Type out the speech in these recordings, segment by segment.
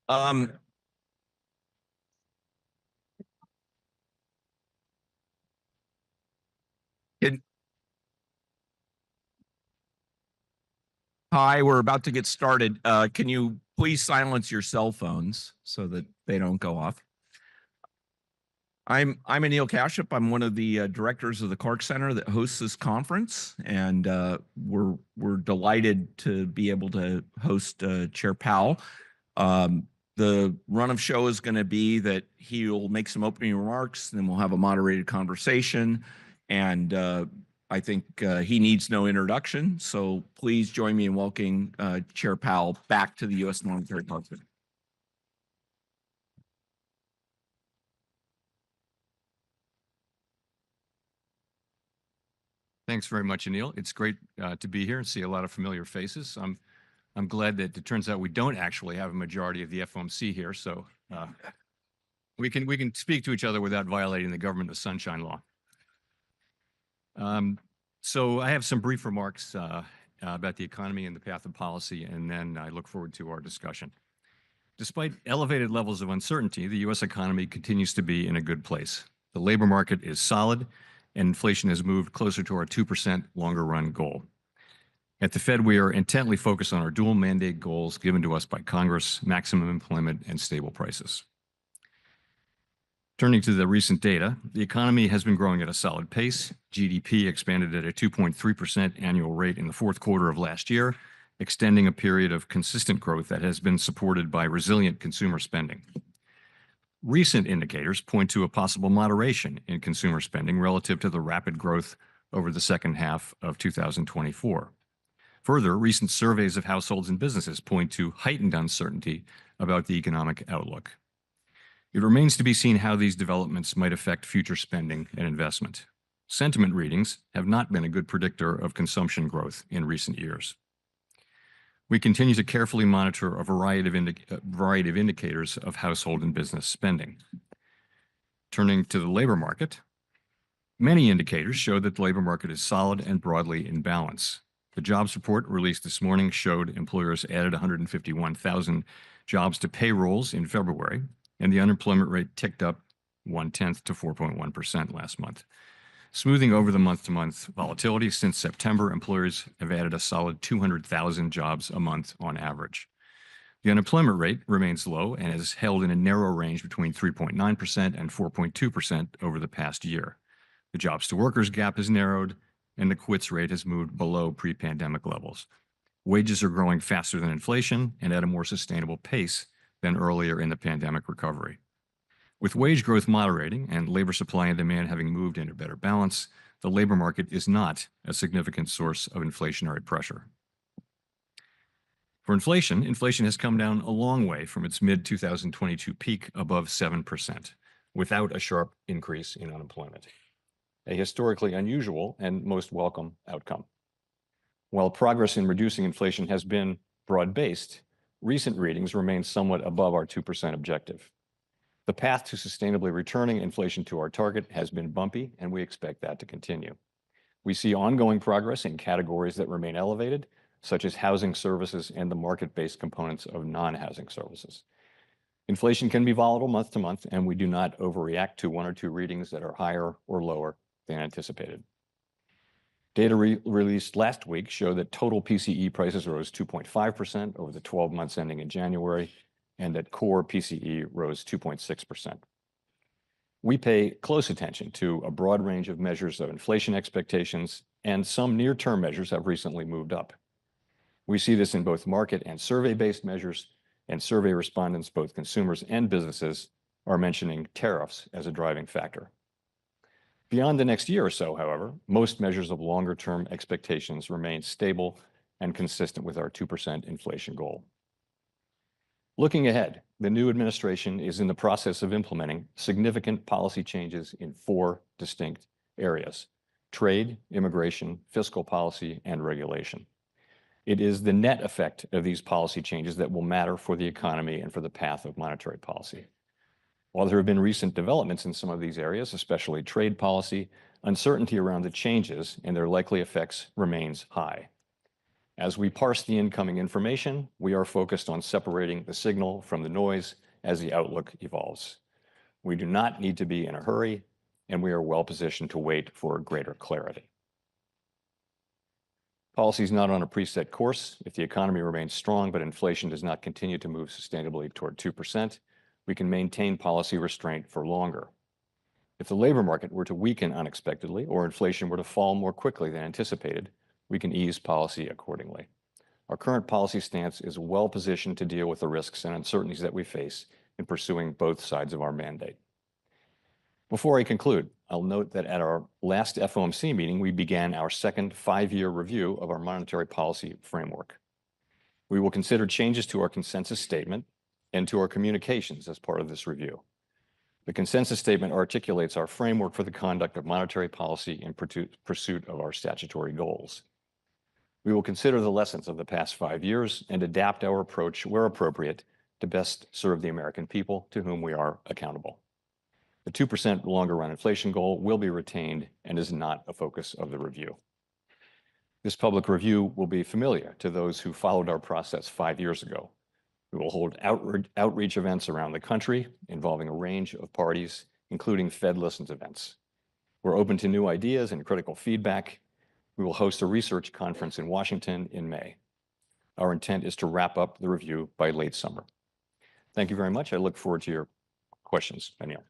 Um, Hi, we're about to get started. Can you please silence your cell phones so that they don't go off? I'm Anil Kashyap. I'm one of the directors of the Clark Center that hosts this conference, and we're delighted to be able to host Chair Powell. The run of show is going to be that he'll make some opening remarks, and then we'll have a moderated conversation, and I think he needs no introduction. So please join me in welcoming Chair Powell back to the U.S. Monetary Policy. Thanks very much, Anil. It's great to be here and see a lot of familiar faces. I'm glad that it turns out we don't actually have a majority of the FOMC here, so we can speak to each other without violating the government of sunshine law. So I have some brief remarks about the economy and the path of policy, and then I look forward to our discussion. Despite elevated levels of uncertainty, the U.S. economy continues to be in a good place. The labor market is solid, and inflation has moved closer to our 2% longer run goal. At the Fed, we are intently focused on our dual mandate goals given to us by Congress: maximum employment and stable prices. Turning to the recent data, the economy has been growing at a solid pace. GDP expanded at a 2.3% annual rate in the fourth quarter of last year, extending a period of consistent growth that has been supported by resilient consumer spending. Recent indicators point to a possible moderation in consumer spending relative to the rapid growth over the second half of 2024. Further, recent surveys of households and businesses point to heightened uncertainty about the economic outlook. It remains to be seen how these developments might affect future spending and investment. Sentiment readings have not been a good predictor of consumption growth in recent years. We continue to carefully monitor a variety of indicators of household and business spending. Turning to the labor market, many indicators show that the labor market is solid and broadly in balance. The jobs report released this morning showed employers added 151,000 jobs to payrolls in February, and the unemployment rate ticked up 0.1% to 4.1% last month. Smoothing over the month-to-month volatility since September, employers have added a solid 200,000 jobs a month on average. The unemployment rate remains low and is held in a narrow range between 3.9% and 4.2% over the past year. The jobs-to-workers gap has narrowed, and the quits rate has moved below pre-pandemic levels. Wages are growing faster than inflation and at a more sustainable pace than earlier in the pandemic recovery. With wage growth moderating and labor supply and demand having moved into better balance, the labor market is not a significant source of inflationary pressure. For inflation has come down a long way from its mid-2022 peak above 7%, without a sharp increase in unemployment. A historically unusual and most welcome outcome. While progress in reducing inflation has been broad-based, recent readings remain somewhat above our 2% objective. The path to sustainably returning inflation to our target has been bumpy, and we expect that to continue. We see ongoing progress in categories that remain elevated, such as housing services and the market-based components of non-housing services. Inflation can be volatile month to month, and we do not overreact to one or two readings that are higher or lower than anticipated. Data released last week show that total PCE prices rose 2.5% over the 12 months ending in January, and that core PCE rose 2.6%. We pay close attention to a broad range of measures of inflation expectations, and some near-term measures have recently moved up. We see this in both market and survey-based measures, and survey respondents, both consumers and businesses, are mentioning tariffs as a driving factor. Beyond the next year or so, however, most measures of longer-term expectations remain stable and consistent with our 2% inflation goal. Looking ahead, the new administration is in the process of implementing significant policy changes in 4 distinct areas: trade, immigration, fiscal policy, and regulation. It is the net effect of these policy changes that will matter for the economy and for the path of monetary policy. While there have been recent developments in some of these areas, especially trade policy, uncertainty around the changes and their likely effects remains high. As we parse the incoming information, we are focused on separating the signal from the noise as the outlook evolves. We do not need to be in a hurry, and we are well positioned to wait for greater clarity. Policy is not on a preset course. If the economy remains strong, but inflation does not continue to move sustainably toward 2%, we can maintain policy restraint for longer. If the labor market were to weaken unexpectedly or inflation were to fall more quickly than anticipated, we can ease policy accordingly. Our current policy stance is well positioned to deal with the risks and uncertainties that we face in pursuing both sides of our mandate. Before I conclude, I'll note that at our last FOMC meeting, we began our second 5-year review of our monetary policy framework. We will consider changes to our consensus statement and to our communications as part of this review. The consensus statement articulates our framework for the conduct of monetary policy in pursuit of our statutory goals. We will consider the lessons of the past 5 years and adapt our approach where appropriate to best serve the American people to whom we are accountable. The 2% longer run inflation goal will be retained and is not a focus of the review. This public review will be familiar to those who followed our process 5 years ago. We will hold outreach events around the country involving a range of parties, including Fed Listens events. We're open to new ideas and critical feedback. We will host a research conference in Washington in May. Our intent is to wrap up the review by late summer. Thank you very much. I look forward to your questions, Danielle.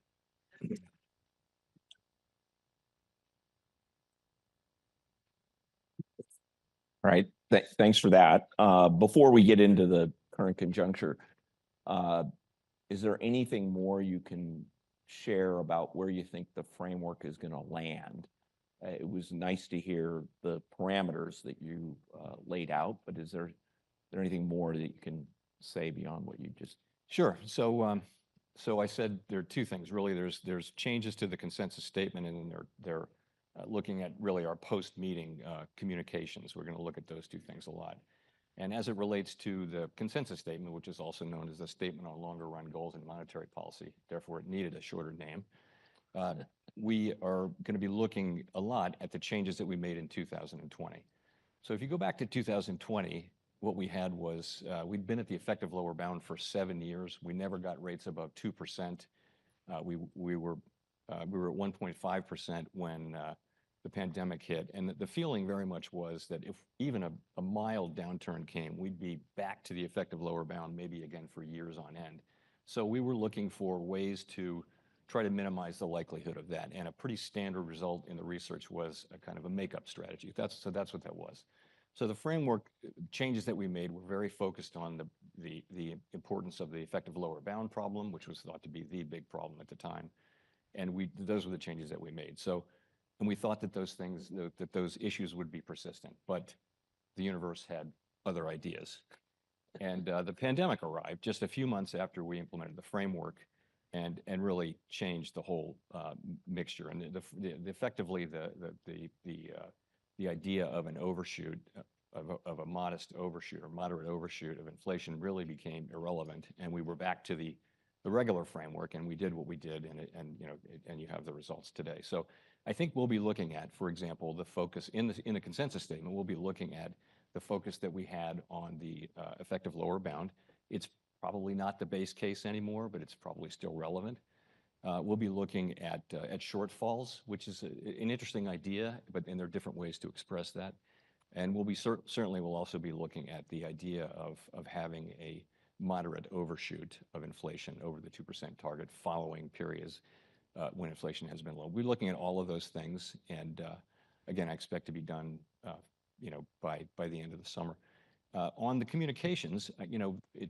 All right, thanks for that. Before we get into the current conjuncture, is there anything more you can share about where you think the framework is going to land? It was nice to hear the parameters that you laid out, but is there anything more that you can say beyond what you just? Sure. So I said there are two things really. There's changes to the consensus statement, and then they're looking at really our post-meeting communications. We're going to look at those two things a lot. And as it relates to the consensus statement, which is also known as the Statement on Longer Run Goals in Monetary Policy, therefore it needed a shorter name, we are going to be looking a lot at the changes that we made in 2020. So if you go back to 2020, what we had was we'd been at the effective lower bound for 7 years. We never got rates above 2%. We were at 1.5% when the pandemic hit. And the feeling very much was that if even a mild downturn came, we'd be back to the effective lower bound, maybe again for years on end. So we were looking for ways to try to minimize the likelihood of that. And a pretty standard result in the research was a kind of a makeup strategy. So that's what that was. So the framework changes that we made were very focused on the importance of the effective lower bound problem, which was thought to be the big problem at the time. And those were the changes that we made. So, and we thought that those issues would be persistent, but the universe had other ideas. And the pandemic arrived just a few months after we implemented the framework and really changed the whole mixture. And effectively the idea of an overshoot, of a modest overshoot or moderate overshoot of inflation really became irrelevant. And we were back to the regular framework, and we did what we did, and you have the results today. So I think we'll be looking at, for example, the focus in the consensus statement. We'll be looking at the focus that we had on the effective lower bound. It's probably not the base case anymore, but it's probably still relevant. We'll be looking at shortfalls, which is an interesting idea, and there are different ways to express that. And we'll be certainly we'll also be looking at the idea of having a moderate overshoot of inflation over the 2% target following periods when inflation has been low. We're looking at all of those things, and again, I expect to be done, by the end of the summer. On the communications,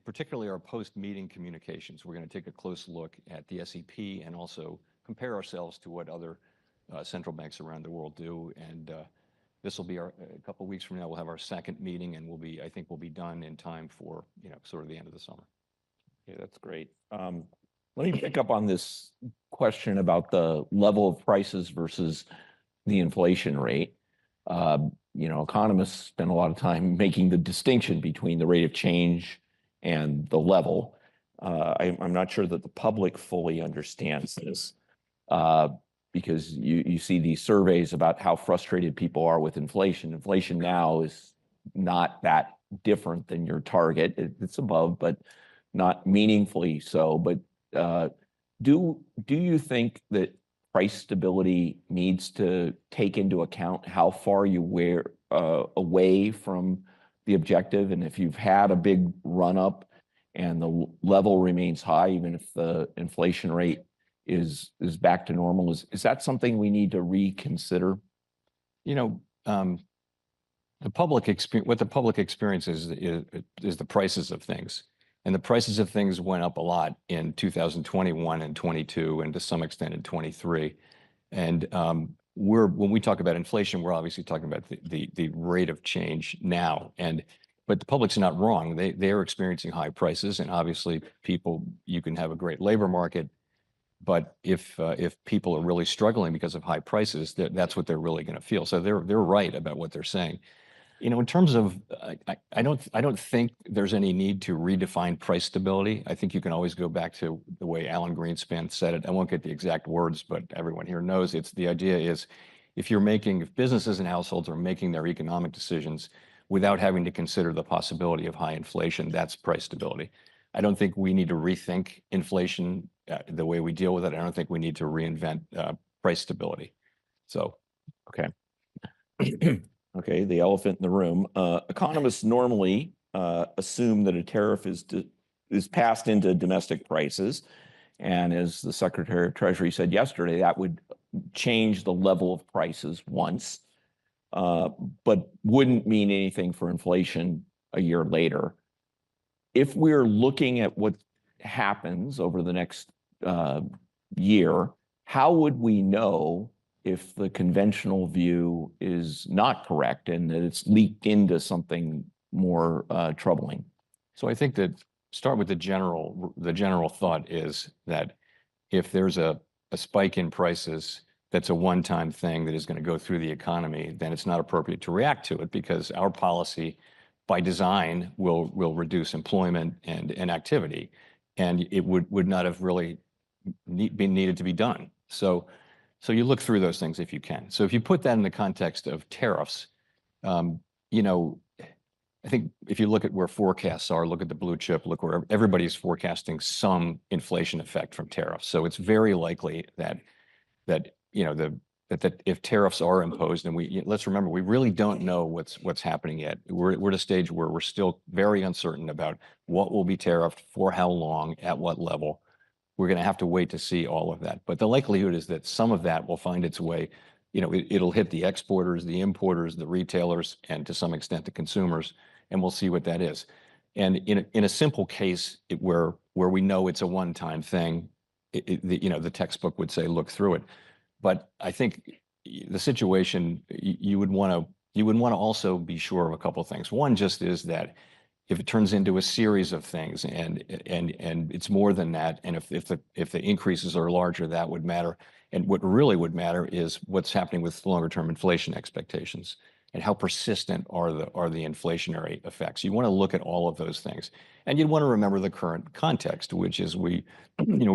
particularly our post-meeting communications, we're going to take a close look at the SEP and also compare ourselves to what other central banks around the world do. And this will be a couple of weeks from now. We'll have our second meeting, and I think we'll be done in time for sort of the end of the summer. Yeah, that's great. Let me pick up on this question about the level of prices versus the inflation rate. Economists spend a lot of time making the distinction between the rate of change and the level. I'm not sure that the public fully understands this because you see these surveys about how frustrated people are with inflation. Inflation now is not that different than your target. It's above, but not meaningfully so. But do you think that price stability needs to take into account how far you wear away from the objective? And if you've had a big run up and the level remains high, even if the inflation rate is back to normal, is that something we need to reconsider? You know, the public experience, what the public experiences is the prices of things. And the prices of things went up a lot in 2021 and 22, and to some extent in 23. And when we talk about inflation, we're obviously talking about the rate of change now. But the public's not wrong. They are experiencing high prices, and obviously you can have a great labor market, but if people are really struggling because of high prices, that's what they're really going to feel. So they're right about what they're saying. In terms of, I don't think there's any need to redefine price stability. I think you can always go back to the way Alan Greenspan said it. I won't get the exact words, but everyone here knows the idea is if businesses and households are making their economic decisions without having to consider the possibility of high inflation, that's price stability. I don't think we need to rethink inflation, the way we deal with it. I don't think we need to reinvent price stability. So, okay. Okay, the elephant in the room. Economists normally assume that a tariff is passed into domestic prices. And as the Secretary of Treasury said yesterday, that would change the level of prices once, but wouldn't mean anything for inflation a year later. If we're looking at what happens over the next year, how would we know if the conventional view is not correct and that it's leaked into something more troubling? So I think that start with the general thought is that if there's a spike in prices that's a one-time thing that is going to go through the economy, then it's not appropriate to react to it, because our policy by design will reduce employment and activity, and it would not have really been needed to be done. So you look through those things if you can. So if you put that in the context of tariffs, I think if you look at where forecasts are, look at the blue chip, look where everybody's forecasting some inflation effect from tariffs. So it's very likely that if tariffs are imposed, and let's remember, we really don't know what's happening yet. We're at a stage where we're still very uncertain about what will be tariffed, for how long, at what level. We're going to have to wait to see all of that. But the likelihood is that some of that will find its way. It'll hit the exporters, the importers, the retailers, and to some extent the consumers, and we'll see what that is. And in a simple case where we know it's a one-time thing, the textbook would say look through it. But I think the situation, you would want to also be sure of a couple of things. One just is that if it turns into a series of things and it's more than that, and if the increases are larger, that would matter. And what really would matter is what's happening with longer term inflation expectations and how persistent are the inflationary effects. You want to look at all of those things, and you'd want to remember the current context, which is we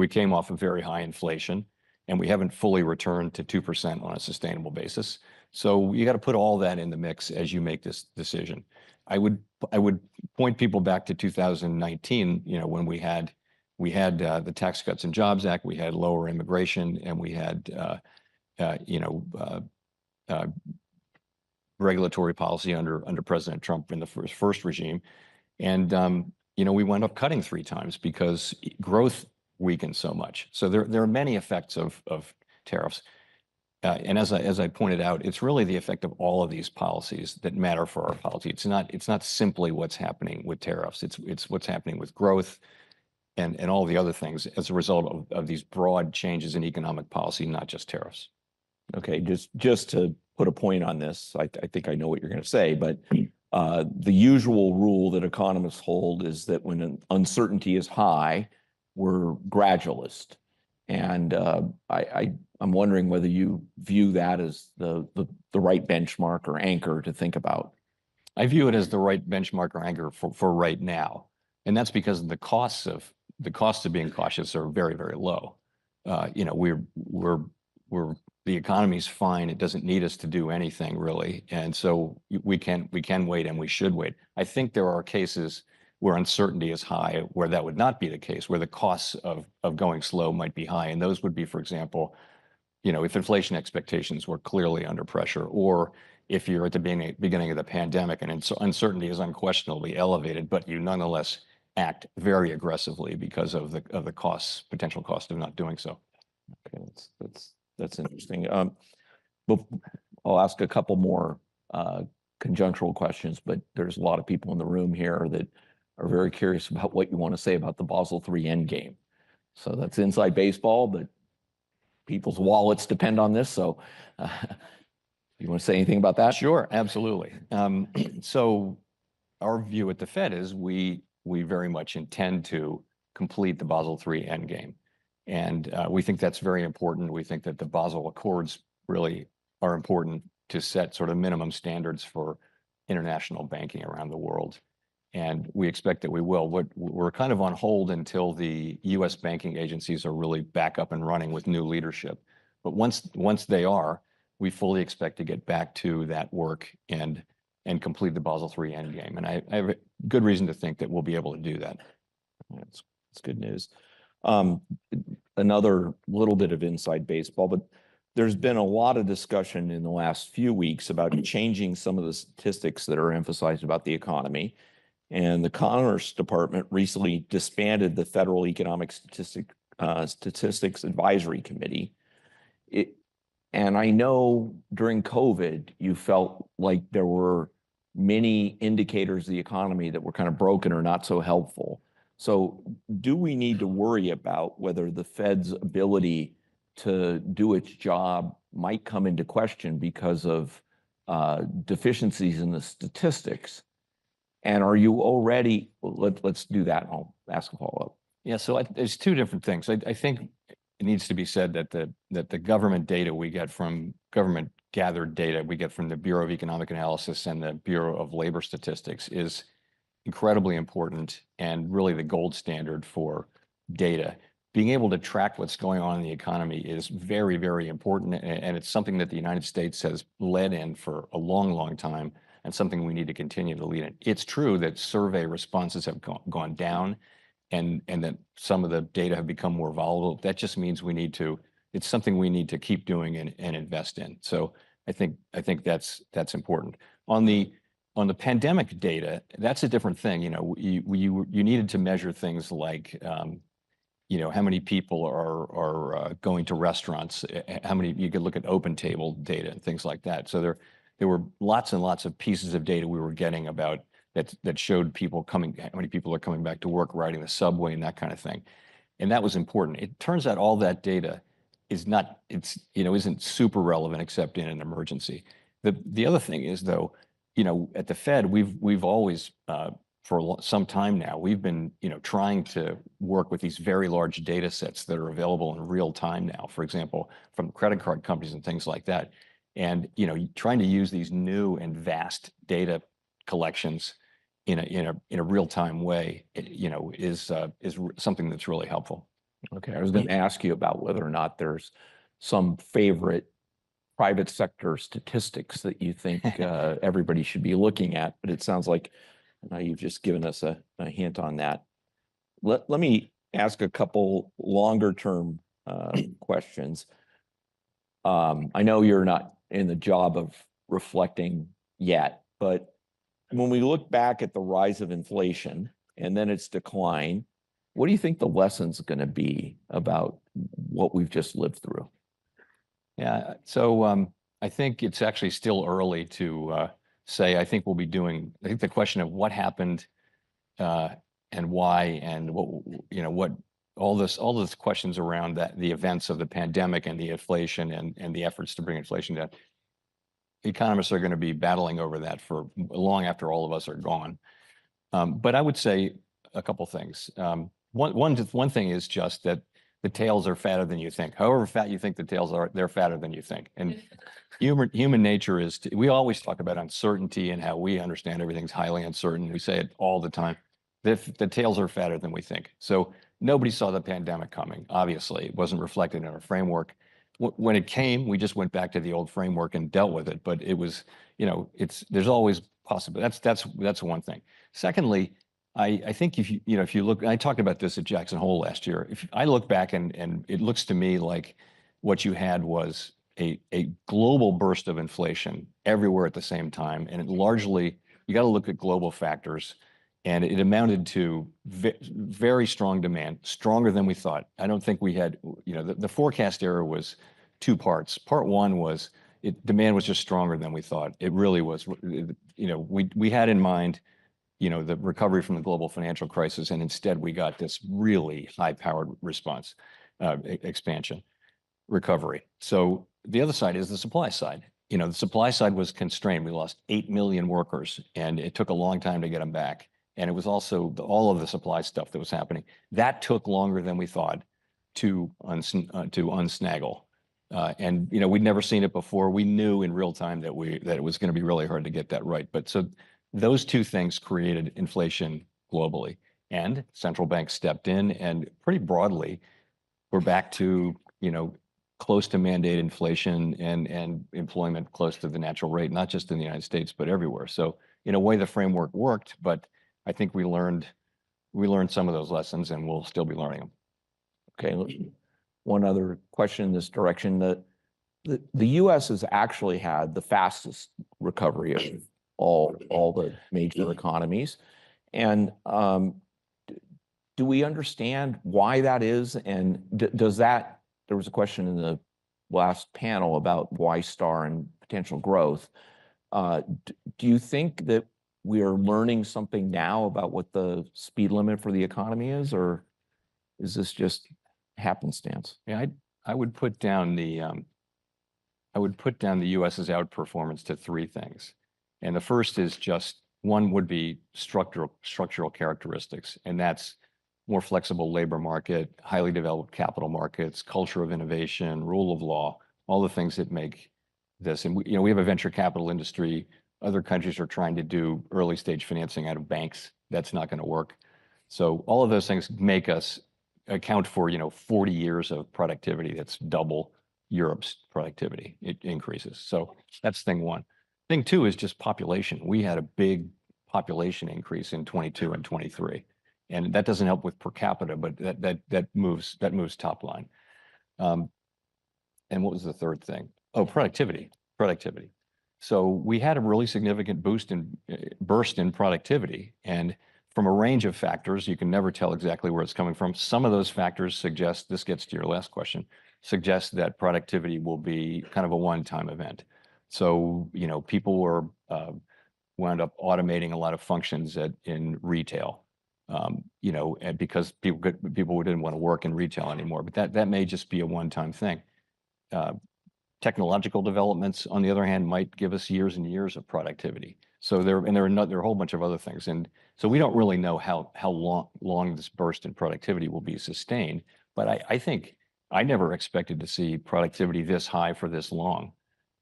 came off of very high inflation, and we haven't fully returned to 2% on a sustainable basis. So you got to put all that in the mix as you make this decision. I would point people back to 2019, when we had the Tax Cuts and Jobs Act, we had lower immigration, and we had regulatory policy under President Trump in the first regime, and we wound up cutting 3 times because growth weakened so much. So there are many effects of tariffs. And as I pointed out, it's really the effect of all of these policies that matter for our policy. It's not simply what's happening with tariffs. It's what's happening with growth and all the other things as a result of these broad changes in economic policy, not just tariffs. Okay, just to put a point on this, I think I know what you're going to say, but the usual rule that economists hold is that when an uncertainty is high, we're gradualist. And I'm wondering whether you view that as the right benchmark or anchor to think about. I view it as the right benchmark or anchor for right now, and that's because the costs of being cautious are very, very low. We're the economy's fine. It doesn't need us to do anything really. And so we can wait and we should wait. I think there are cases where uncertainty is high, where that would not be the case, where the costs of going slow might be high. And those would be, for example, if inflation expectations were clearly under pressure, or if you're at the beginning of the pandemic and uncertainty is unquestionably elevated, but you nonetheless act very aggressively because of the potential cost of not doing so. Okay, that's interesting. But I'll ask a couple more conjunctural questions, but there's a lot of people in the room here that are very curious about what you want to say about the Basel III endgame. So that's inside baseball, but people's wallets depend on this. So you want to say anything about that? Sure, absolutely. So our view at the Fed is we very much intend to complete the Basel III endgame. And we think that's very important. We think that the Basel Accords really are important to set sort of minimum standards for international banking around the world. And we expect that we will. We're kind of on hold until the US banking agencies are really back up and running with new leadership. But once they are, we fully expect to get back to that work and complete the Basel III endgame. And I have a good reason to think that we'll be able to do that. That's good news. Another little bit of inside baseball, but there's been a lot of discussion in the last few weeks about changing some of the statistics that are emphasized about the economy. And the Commerce Department recently disbanded the Federal Economic Statistics Advisory Committee. And I know during COVID, you felt like there were many indicators of the economy that were kind of broken or not so helpful. So do we need to worry about whether the Fed's ability to do its job might come into question because of deficiencies in the statistics? And are you already, let's do that. I'll ask a follow-up. Yeah, so there's two different things. I think it needs to be said that the government data we get from government gathered data we get from the Bureau of Economic Analysis and the Bureau of Labor Statistics is incredibly important and really the gold standard for data. Being able to track what's going on in the economy is very, very important. And it's something that the United States has led in for a long, long time and something we need to continue to lead in. It's true that survey responses have gone down and that some of the data have become more volatile. That just means it's something we need to keep doing and invest in. So I think that's important. On the pandemic data, that's a different thing. You needed to measure things like, how many people are going to restaurants, how many, you could look at open table data and things like that. So there were lots and lots of pieces of data we were getting about that showed how many people are coming back to work, riding the subway and that kind of thing. And that was important. It turns out all that data isn't super relevant except in an emergency. The other thing is though, at the Fed, we've always, for some time now, we've been, trying to work with these very large data sets that are available in real time now, for example, from credit card companies and things like that. And, trying to use these new and vast data collections in a real time way, is something that's really helpful. Okay, I was going to ask you about whether or not there's some favorite private sector statistics that you think everybody should be looking at, but it sounds like you've just given us a hint on that. Let me ask a couple longer term questions. I know you're not in the job of reflecting yet, but when we look back at the rise of inflation and then its decline, what do you think the lesson's going to be about what we've just lived through? Yeah, so I think it's actually still early to say. I think the question of what happened and why and what all those questions around the events of the pandemic and the inflation and the efforts to bring inflation down. Economists are going to be battling over that for long after all of us are gone. But I would say a couple things. One thing is just that the tails are fatter than you think. However fat you think the tails are, they're fatter than you think. And human nature is, we always talk about uncertainty and how we understand everything's highly uncertain. We say it all the time. The tails are fatter than we think. So nobody saw the pandemic coming. Obviously, it wasn't reflected in our framework. when it came, we just went back to the old framework and dealt with it. But it was, there's always possible. That's one thing. Secondly, I think if you look, and I talked about this at Jackson Hole last year. If I look back and it looks to me like what you had was a global burst of inflation everywhere at the same time, and it largely you got to look at global factors, and it amounted to very strong demand, stronger than we thought. I don't think we had, the forecast error was two parts. Part one was demand was just stronger than we thought. It really was. We had in mind, the recovery from the global financial crisis, and instead we got this really high-powered response, expansion, recovery. So the other side is the supply side. The supply side was constrained. We lost 8 million workers, and it took a long time to get them back. And it was also all of the supply stuff that was happening. That took longer than we thought to unsnaggle. And we'd never seen it before. We knew in real time that it was going to be really hard to get that right. But so those two things created inflation globally, and central banks stepped in, and pretty broadly, we're back to close to mandated inflation and employment close to the natural rate, not just in the United States but everywhere. So in a way, the framework worked, but I think we learned some of those lessons, and we'll still be learning them. Okay, one other question in this direction. The U.S. has actually had the fastest recovery of all the major economies. And do we understand why that is? And does that, there was a question in the last panel about Y-star and potential growth. Do you think that we are learning something now about what the speed limit for the economy is, or is this just happenstance? Yeah, I would put down the U.S.'s outperformance to three things. And the first is just, one would be structural characteristics, and that's more flexible labor market, highly developed capital markets, culture of innovation, rule of law, all the things that make this. And we have a venture capital industry. Other countries are trying to do early stage financing out of banks. That's not going to work. So all of those things make us account for 40 years of productivity. That's double Europe's productivity. It increases. So that's thing one. Thing two is just population. We had a big population increase in 22 and 23, and that doesn't help with per capita, but that moves top line. And what was the third thing? Oh, productivity. So we had a really significant burst in productivity, and from a range of factors, you can never tell exactly where it's coming from. Some of those factors suggest, this gets to your last question, suggest that productivity will be kind of a one-time event. So, people were wound up automating a lot of functions in retail, and because people didn't want to work in retail anymore. But that may just be a one-time thing. Technological developments, on the other hand, might give us years and years of productivity. So there are a whole bunch of other things, and so we don't really know how long this burst in productivity will be sustained. But I think I never expected to see productivity this high for this long.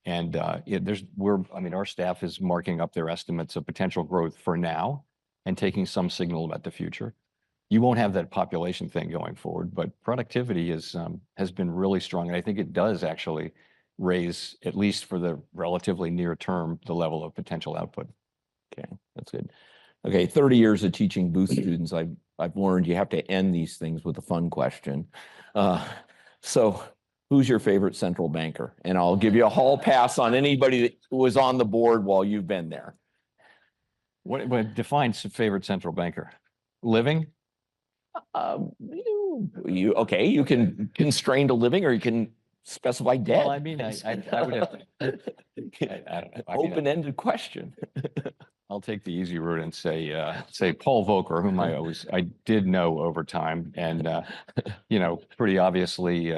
And our staff is marking up their estimates of potential growth for now and taking some signal about the future. You won't have that population thing going forward, but productivity has been really strong, and I think it does actually raise, at least for the relatively near term, the level of potential output. Okay, that's good. Okay, 30 years of teaching Booth students, I've learned you have to end these things with a fun question. So who's your favorite central banker? And I'll give you a hall pass on anybody that was on the board while you've been there. What defines favorite central banker? Living? You can constrain to living, or you can specify dead. Well, I mean, I would have to, open-ended question. I'll take the easy route and say Paul Volcker, whom I did know over time, and pretty obviously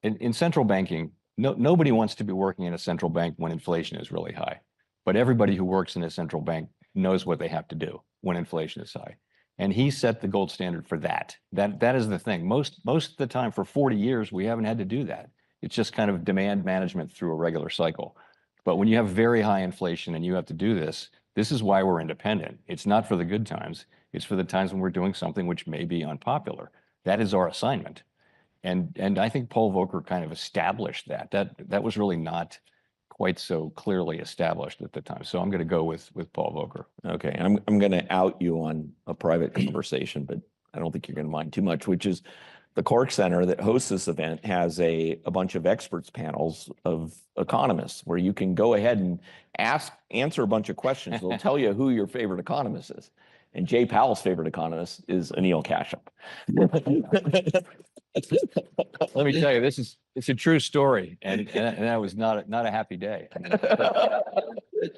in central banking, nobody wants to be working in a central bank when inflation is really high, but everybody who works in a central bank knows what they have to do when inflation is high. And he set the gold standard for that. That is the thing. Most of the time, for 40 years, we haven't had to do that. It's just kind of demand management through a regular cycle. But when you have very high inflation and you have to do this is why we're independent. It's not for the good times. It's for the times when we're doing something which may be unpopular. That is our assignment. And I think Paul Volcker kind of established that. That was really not quite so clearly established at the time. So I'm going to go with Paul Volcker. Okay, I'm going to out you on a private conversation, but I don't think you're going to mind too much, which is the Cork Center that hosts this event has a bunch of experts panels of economists where you can go ahead and answer a bunch of questions. They'll tell you who your favorite economist is. And Jay Powell's favorite economist is Anil Kashyap. Let me tell you, it's a true story, and that was not a happy day.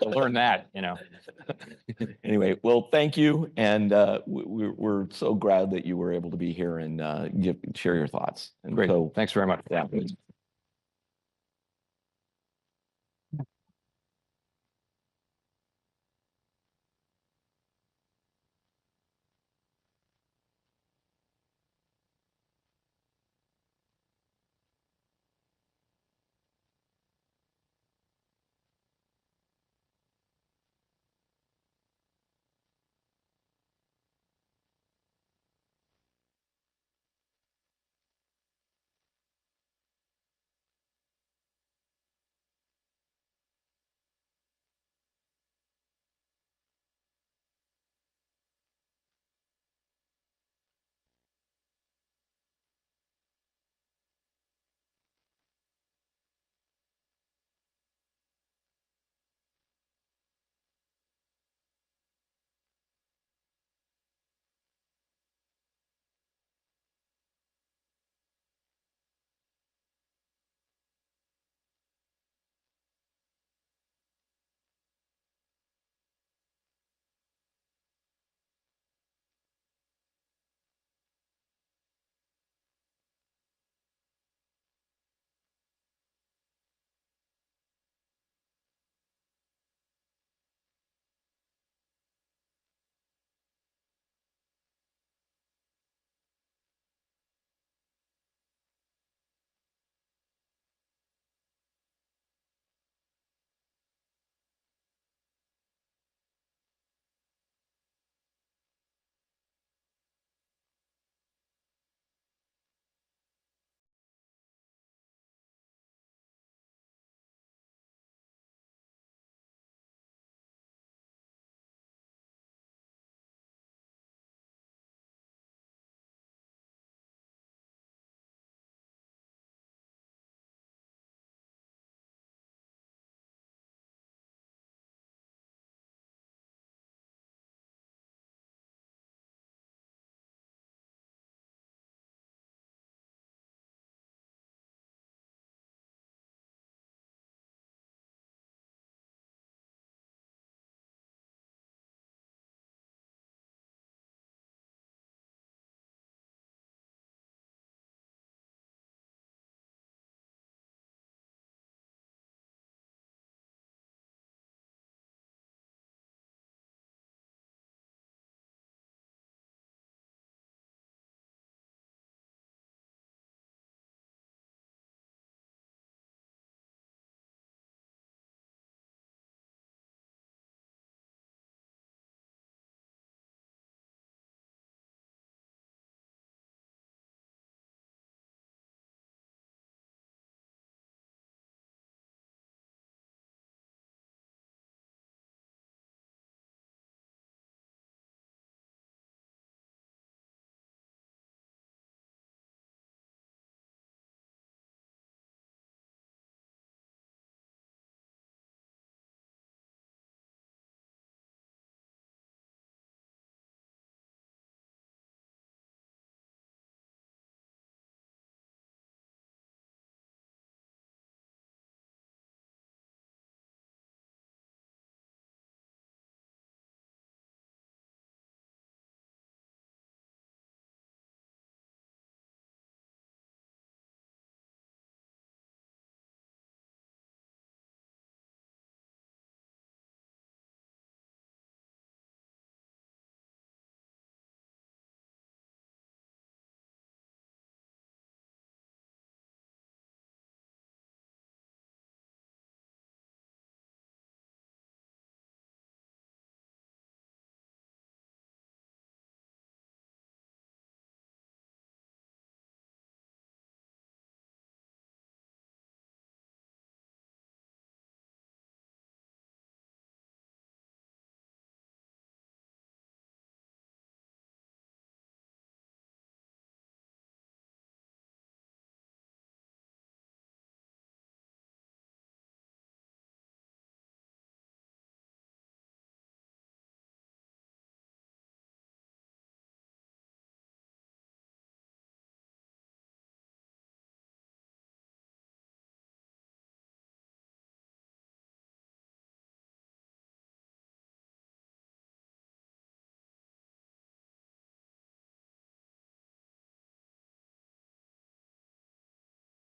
To learn that, Anyway, well, thank you, and we're so glad that you were able to be here and share your thoughts. And Great. so, Thanks very much. yeah.